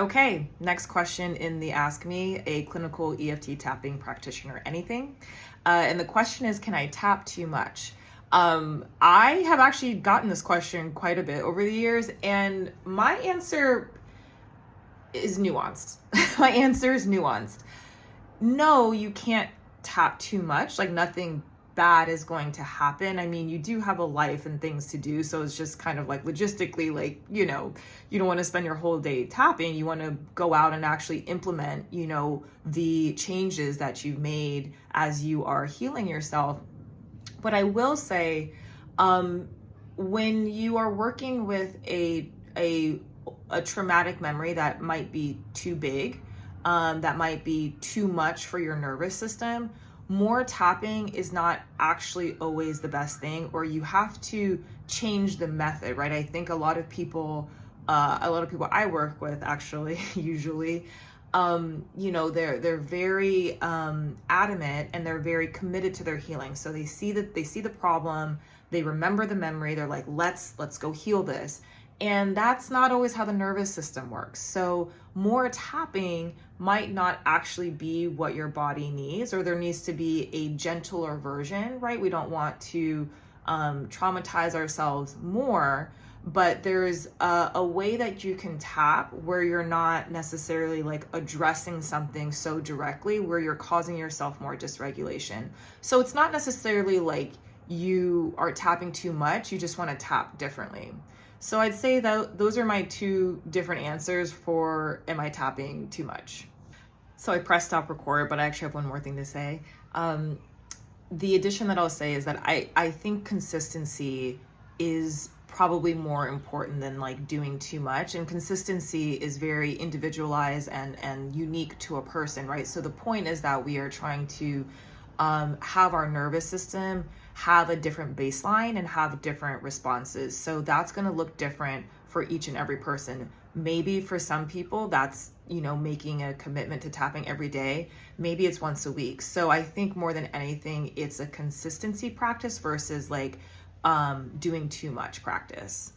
Okay, next question in the Ask Me, a clinical EFT tapping practitioner, anything. And the question is, can I tap too much? I have actually gotten this question quite a bit over the years, and my answer is nuanced. My answer is nuanced. No, you can't tap too much. Like nothing bad is going to happen. I mean, you do have a life and things to do. So it's just kind of like logistically, like, you don't want to spend your whole day tapping. You want to go out and actually implement, the changes that you've made as you are healing yourself. But I will say, when you are working with a traumatic memory that might be too big, that might be too much for your nervous system, more tapping is not actually always the best thing, or you have to change the method, right? I think a lot of people I work with actually, usually, they're very adamant and they're very committed to their healing. So they see the problem, they remember the memory, they're like, let's go heal this. And that's not always how the nervous system works. So more tapping might not actually be what your body needs, or there needs to be a gentler version, right? We don't want to traumatize ourselves more, but there's a way that you can tap where you're not necessarily like addressing something so directly, where you're causing yourself more dysregulation. So it's not necessarily like you are tapping too much, you just want to tap differently. So I'd say that those are my two different answers for am I tapping too much? So I pressed stop record, but I actually have one more thing to say. The addition that I'll say is that I think consistency is probably more important than like doing too much. And consistency is very individualized and unique to a person, right? So the point is that we are trying to have our nervous system have a different baseline and have different responses. So that's going to look different for each and every person. Maybe for some people that's, making a commitment to tapping every day. Maybe it's once a week. So I think more than anything, it's a consistency practice versus like doing too much practice.